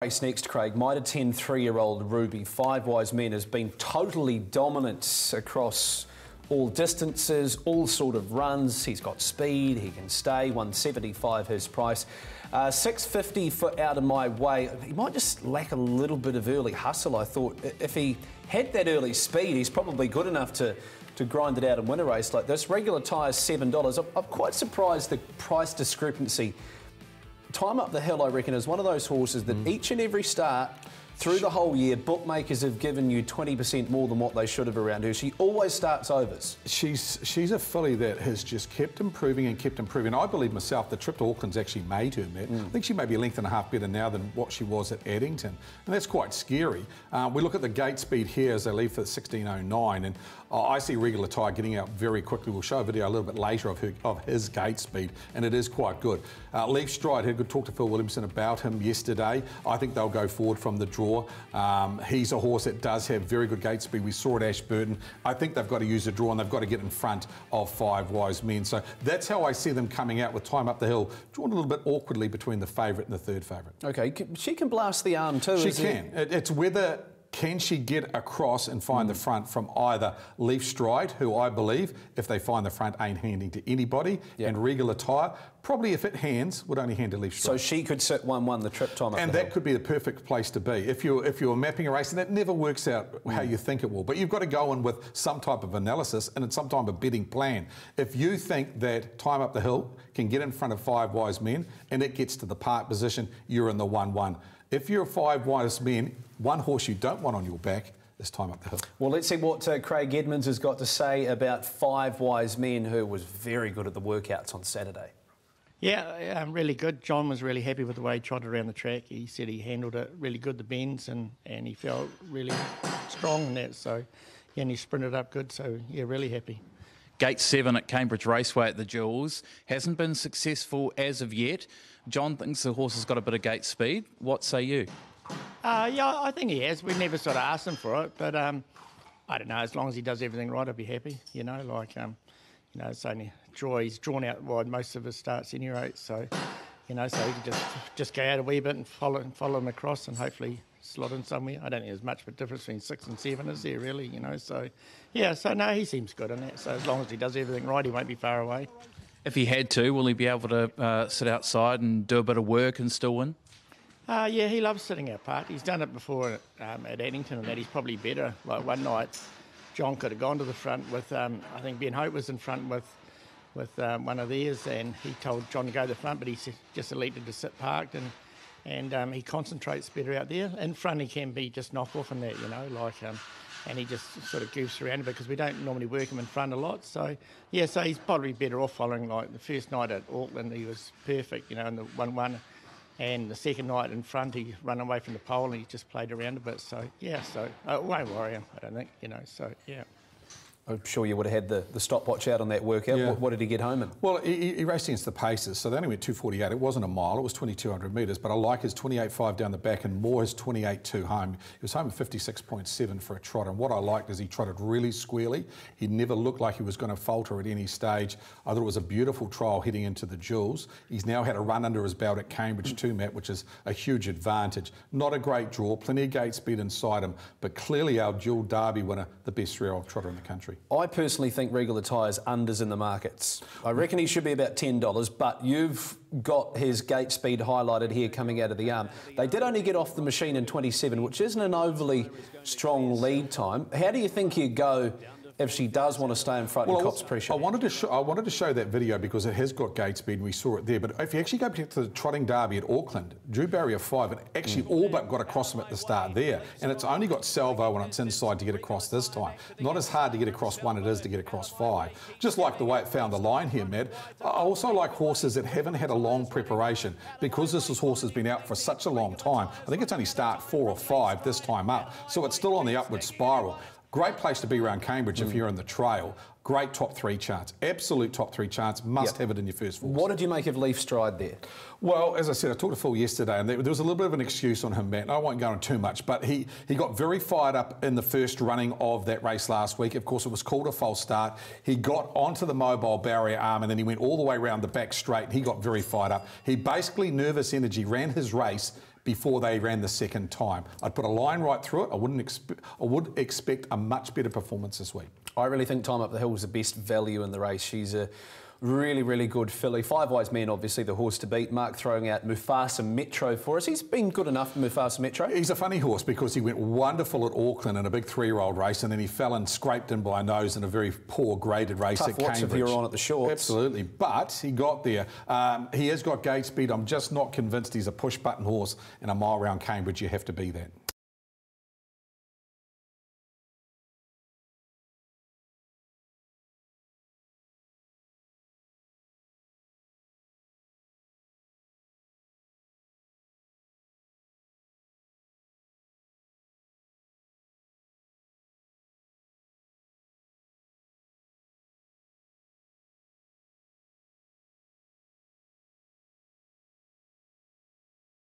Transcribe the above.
Race next, Craig. Mitre 10 3-year-old Ruby. Five Wise Men has been totally dominant across all distances, all sort of runs. He's got speed, he can stay. 175 his price. 650 for Out of My Way. He might just lack a little bit of early hustle, I thought. If he had that early speed, he's probably good enough to grind it out and win a race like this. Regular tyres, $7. I'm quite surprised the price discrepancy. Time Up the Hill, I reckon, is one of those horses that each and every start through the whole year, bookmakers have given you 20% more than what they should have around her. She always starts overs. She's a filly that has just kept improving and kept improving. I believe myself the trip to Auckland's actually made her, Matt. I think she may be a length and a half better now than what she was at Addington. And that's quite scary. We look at the gate speed here as they leave for 16.09, and I see Regular Tyre getting out very quickly. We'll show a video a little bit later of his gate speed, and it is quite good. Leaf Stride, had a good talk to Phil Williamson about him yesterday. I think they'll go forward from the draw. He's a horse that does have very good gate speed. We saw at Ashburton. I think they've got to use the draw and they've got to get in front of Five Wise Men. So that's how I see them coming out with Time Up the Hill, drawn a little bit awkwardly between the favourite and the third favourite. Okay, she can blast the arm too. She can. It's whether can she get across and find the front from either Leaf Stride, who I believe, if they find the front, ain't handing to anybody, and Regular Tyre, probably if it hands, would only hand to Leaf Stride. So she could sit 1-1 the trip Time Up and the Hill. that could be the perfect place to be. If you're mapping a race, and that never works out how you think it will, but you've got to go in with some type of analysis and some type of betting plan. If you think that Time Up the Hill can get in front of Five Wise Men and it gets to the park position, you're in the 1-1. If you're Five Wise Men, one horse you don't want on your back is Time Up the Hill. Well, let's see what Craig Edmonds has got to say about Five Wise Men, who was very good at the workouts on Saturday. Yeah, really good. John was really happy with the way he trotted around the track. He said he handled it really good, the bends, and he felt really strong in that. So, yeah, and he sprinted up good. So, yeah, really happy. Gate 7 at Cambridge Raceway at the Jewels hasn't been successful as of yet. John thinks the horse has got a bit of gate speed. What say you? Yeah, I think he has. We never sort of asked him for it, but I don't know. As long as he does everything right, I'd be happy. You know, like it's only he's drawn out wide most of his starts anyway. So, so he can just go out a wee bit and follow him across, and hopefully slot in somewhere. I don't think there's much of a difference between 6 and 7, is there really? So yeah. So no, he seems good in that. So as long as he does everything right, he won't be far away. If he had to, will he be able to sit outside and do a bit of work and still win? Yeah, he loves sitting out part. He's done it before at Addington, and that he's probably better. Like one night, John could have gone to the front with, I think Ben Hope was in front with one of theirs, and he told John to go to the front, but he just elected to sit parked, and he concentrates better out there. In front, he can be just knock off in that, and he just sort of goofs around a bit because we don't normally work him in front a lot. So, yeah, so he's probably better off following, like the first night at Auckland, he was perfect, in the 1-1. And the second night in front, he ran away from the pole and he just played around a bit. So, yeah, it won't worry him, I don't think, so, yeah. I'm sure you would have had the stopwatch out on that workout. Yeah. What did he get home in? Well, he raced against the paces, so they only went 2:48. It wasn't a mile, it was 2,200 metres, but I like his 28.5 down the back and more his 28.2 home. He was home at 56.7 for a trot, and what I liked is he trotted really squarely. He never looked like he was going to falter at any stage. I thought it was a beautiful trial heading into the Jewels. He's now had a run under his belt at Cambridge too, Matt, which is a huge advantage. Not a great draw, plenty of gate speed inside him, but clearly our dual Derby winner, the best 3-year-old trotter in the country. I personally think Regular Tyre's unders in the markets. I reckon he should be about $10, but you've got his gate speed highlighted here coming out of the arm. They did only get off the machine in 27, which isn't an overly strong lead time. How do you think he'd go if she does want to stay in front and cops pressure? I wanted to show that video because it has got gate speed and we saw it there. But if you actually go back to the trotting derby at Auckland, drew barrier 5 and actually all but got across him at the start there. And it's only got salvo on its inside to get across this time. Not as hard to get across 1 it is to get across 5. Just like the way it found the line here, Matt. I also like horses that haven't had a long preparation because this horse has been out for such a long time. I think it's only start 4 or 5 this time up. So it's still on the upward spiral. Great place to be around Cambridge if you're in the trail. Great top 3 chance. Absolute top 3 chance. Must have it in your first 4. What did you make of Leaf Stride there? Well, as I said, I talked to Phil yesterday and there was a little bit of an excuse on him, Matt. I won't go into too much, but he got very fired up in the first running of that race last week. Of course, it was called a false start. He got onto the mobile barrier arm and then he went all the way around the back straight and he got very fired up. He basically, nervous energy, ran his race before they ran the second time. I'd put a line right through it. I would expect a much better performance this week. I really think Time Up the Hill is the best value in the race. She's a really, really good filly. Five Wise Men, obviously, the horse to beat. Mark throwing out Mufasa Metro for us. He's been good enough, Mufasa Metro. He's a funny horse because he went wonderful at Auckland in a big 3-year-old race, and then he fell and scraped in by a nose in a very poor graded race Tough at Cambridge. watch if you're on at the shorts. Absolutely, but he got there. He has got gate speed. I'm just not convinced he's a push-button horse. In a mile round Cambridge, you have to be that.